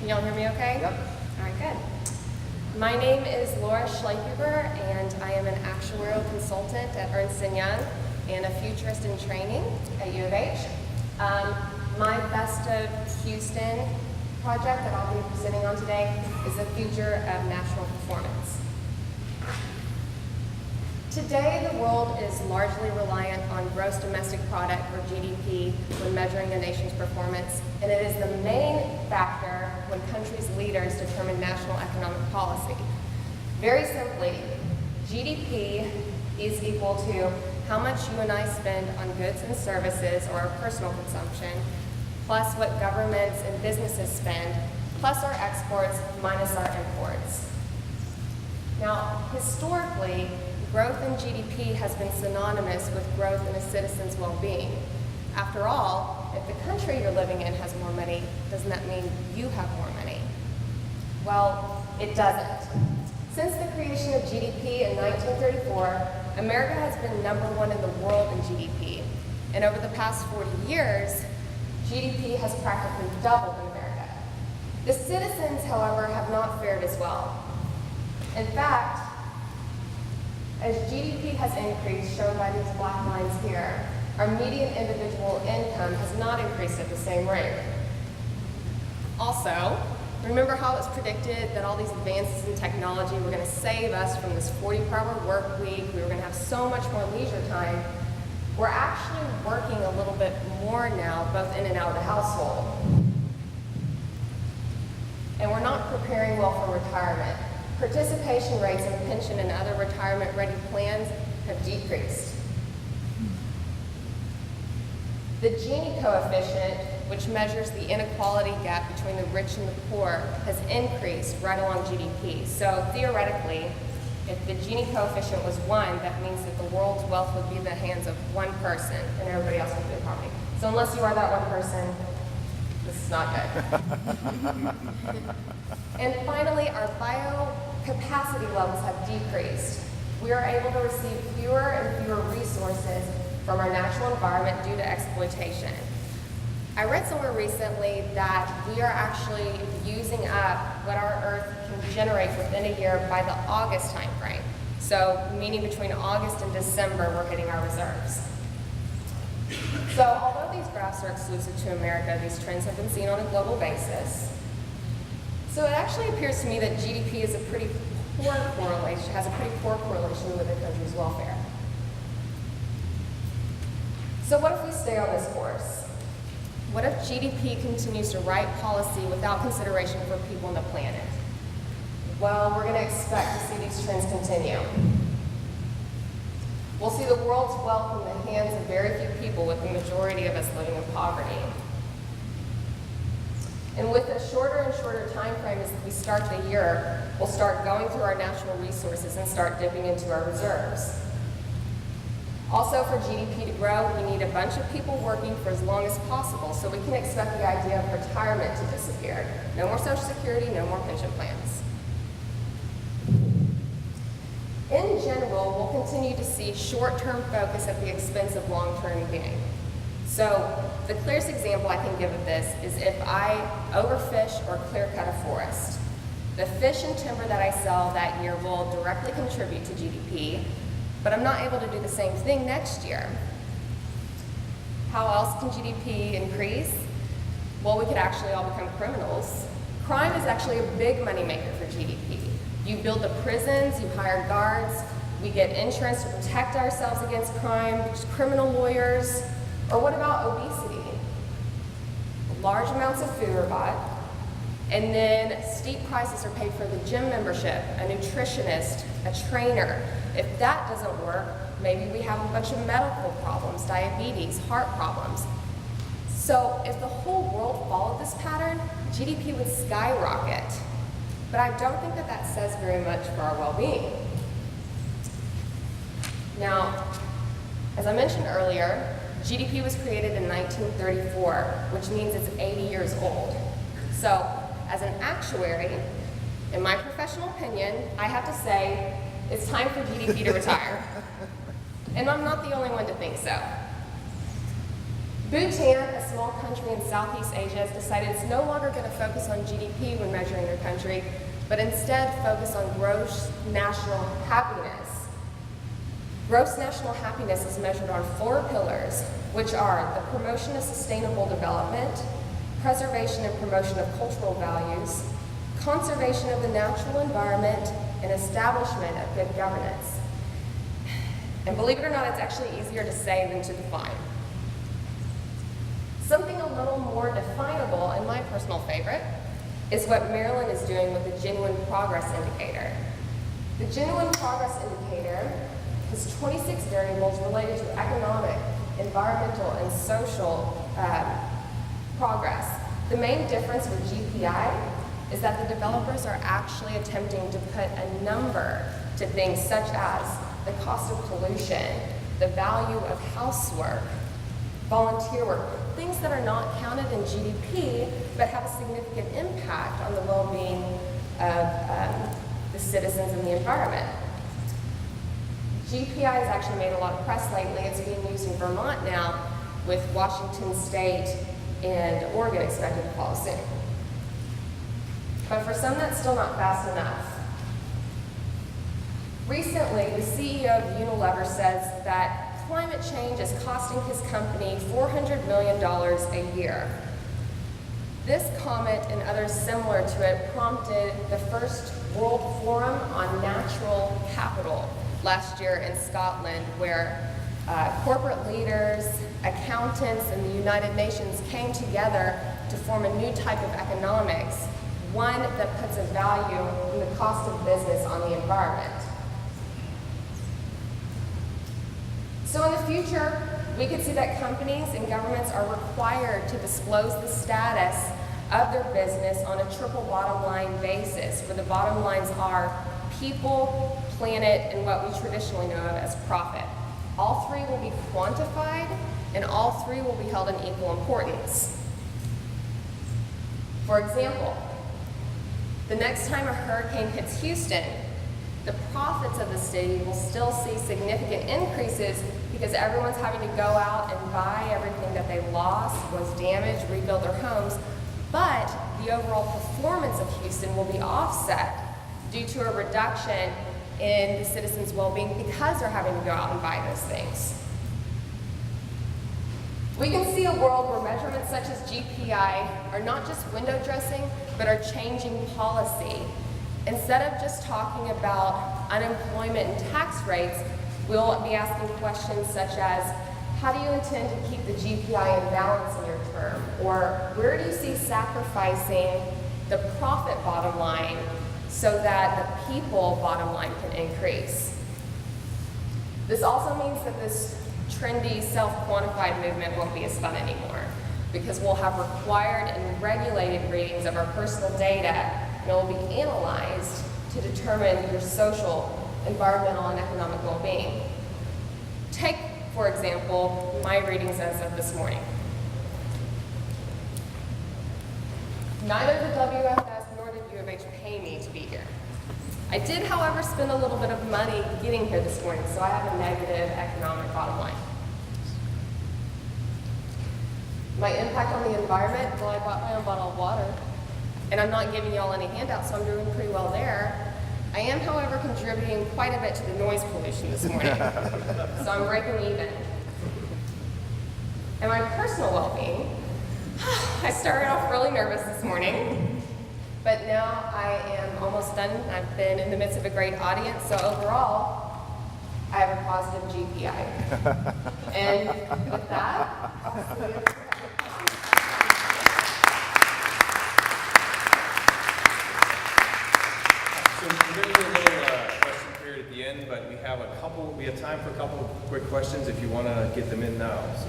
Can y'all hear me okay? Yep. All right, good. My name is Laura Schleichhuber, and I am an actuarial consultant at Ernst & Young and a futurist in training at U of H. My Best of Houston project that I'll be presenting on today is the future of national performance. Today, the world is largely reliant on gross domestic product, or GDP, when measuring the nation's performance, and it is the main factor when countries' leaders determine national economic policy. Very simply, GDP is equal to how much you and I spend on goods and services or our personal consumption, plus what governments and businesses spend, plus our exports minus our imports. Now, historically, growth in GDP has been synonymous with growth in a citizen's well-being. After all, if the country you're living in has more money, doesn't that mean you have more money? Well, it doesn't. Since the creation of GDP in 1934, America has been #1 in the world in GDP. And over the past 40 years, GDP has practically doubled in America. The citizens, however, have not fared as well. In fact, as GDP has increased, shown by these black lines here, our median individual income has not increased at the same rate. Also, remember how it was predicted that all these advances in technology were going to save us from this 40-hour work week, we were going to have so much more leisure time. We're actually working a little bit more now, both in and out of the household. And we're not preparing well for retirement. Participation rates in pension and other retirement-ready plans have decreased. The Gini coefficient, which measures the inequality gap between the rich and the poor, has increased right along GDP. So theoretically, if the Gini coefficient was 1, that means that the world's wealth would be in the hands of one person and everybody else would be in poverty. So unless you are that one person, this is not good. And finally, our biocapacity levels have decreased. We are able to receive fewer and fewer resources from our natural environment due to exploitation. I read somewhere recently that we are actually using up what our Earth can generate within a year by the August time frame. So, meaning between August and December, we're hitting our reserves. So, although these graphs are exclusive to America, these trends have been seen on a global basis. So it actually appears to me that GDP is has a pretty poor correlation with a country's welfare. So what if we stay on this course? What if GDP continues to write policy without consideration for people on the planet? Well, we're going to expect to see these trends continue. We'll see the world's wealth in the hands of very few people, with the majority of us living in poverty. And with a shorter and shorter time frame as we start the year, we'll start going through our natural resources and start dipping into our reserves. Also, for GDP to grow, we need a bunch of people working for as long as possible, so we can expect the idea of retirement to disappear. No more Social Security, no more pension plans. In general, we'll continue to see short-term focus at the expense of long-term gain. So, the clearest example I can give of this is if I overfish or clear-cut a forest. The fish and timber that I sell that year will directly contribute to GDP, but I'm not able to do the same thing next year. How else can GDP increase? Well, we could actually all become criminals. Crime is actually a big moneymaker for GDP. You build the prisons, you hire guards, we get insurance to protect ourselves against crime, there's criminal lawyers. Or what about obesity? Large amounts of food are bought, and then steep prices are paid for the gym membership, a nutritionist, a trainer. If that doesn't work, maybe we have a bunch of medical problems, diabetes, heart problems. So if the whole world followed this pattern, GDP would skyrocket. But I don't think that that says very much for our well-being. Now, as I mentioned earlier, GDP was created in 1934, which means it's 80 years old. So, as an actuary, in my professional opinion, I have to say, it's time for GDP to retire. And I'm not the only one to think so. Bhutan, a small country in Southeast Asia, has decided it's no longer going to focus on GDP when measuring their country, but instead focus on gross national happiness. Gross national happiness is measured on 4 pillars, which are the promotion of sustainable development, preservation and promotion of cultural values, conservation of the natural environment, and establishment of good governance. And believe it or not, it's actually easier to say than to define. Something a little more definable, and my personal favorite, is what Maryland is doing with the Genuine Progress Indicator. The Genuine Progress Indicator has 26 variables related to economic, environmental, and social progress. The main difference with GPI is that the developers are actually attempting to put a number to things such as the cost of pollution, the value of housework, volunteer work, things that are not counted in GDP but have a significant impact on the well-being of the citizens and the environment. GPI has actually made a lot of press lately. It's being used in Vermont now, with Washington State and Oregon expected to follow soon. But for some, that's still not fast enough. Recently, the CEO of Unilever says that climate change is costing his company $400 million a year. This comment and others similar to it prompted the first World Forum on Natural Capital last year in Scotland, where corporate leaders, accountants, and the United Nations came together to form a new type of economics, one that puts a value in the cost of business on the environment. So in the future, we could see that companies and governments are required to disclose the status of their business on a triple bottom line basis, where the bottom lines are people, planet, and what we traditionally know of as profit. All 3 will be quantified, and all 3 will be held in equal importance. For example, the next time a hurricane hits Houston, the profits of the city will still see significant increases because everyone's having to go out and buy everything that they lost, was damaged, rebuild their homes, but the overall performance of Houston will be offset due to a reduction in the citizens' well-being because they're having to go out and buy those things. We can see a world where measurements such as GPI are not just window dressing, but are changing policy. Instead of just talking about unemployment and tax rates, we'll be asking questions such as, how do you intend to keep the GPI in balance in your term? Or where do you see sacrificing the profit bottom line so that the people bottom line can increase? This also means that this trendy self-quantified movement won't be as fun anymore, because we'll have required and regulated readings of our personal data, and it will be analyzed to determine your social, environmental, and economic well-being. Take, for example, my readings as of this morning. Neither the WFS nor the U of H pay me to be here. I did, however, spend a little bit of money getting here this morning, so I have a negative economic bottom line. My impact on the environment, well, I bought my own bottle of water, and I'm not giving y'all any handouts, so I'm doing pretty well there. I am, however, contributing quite a bit to the noise pollution this morning, so I'm breaking even. And my personal well-being, I started off really nervous this morning, but now I am almost done. I've been in the midst of a great audience, so overall, I have a positive GPI. And with that, I'll see you. So we're going to do a little question period at the end, but we have time for a couple of quick questions if you want to get them in now. So,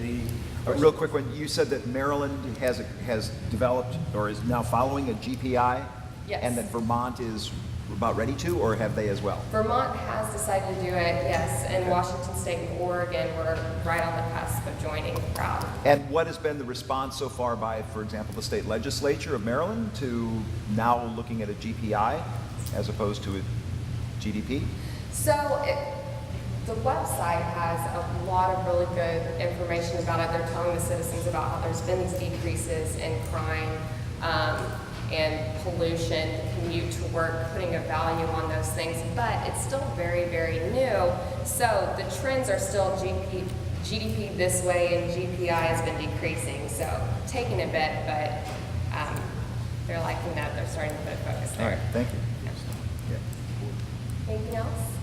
any questions? Real quick one, you said that Maryland has developed or is now following a GPI? Yes. And that Vermont is about ready to, or have they as well? Vermont has decided to do it, yes, and Okay. Washington State and Oregon were right on the cusp of joining the crowd. And what has been the response so far by, for example, the state legislature of Maryland to now looking at a GPI as opposed to a GDP? So The website has a lot of really good information about it. They're telling the citizens about how there's been these decreases in crime and pollution, commute to work, putting a value on those things, but it's still very, very new. So the trends are still GDP this way and GPI has been decreasing. So taking a bit, but they're liking that. They're starting to put a focus there. All right, thank you. Anything else?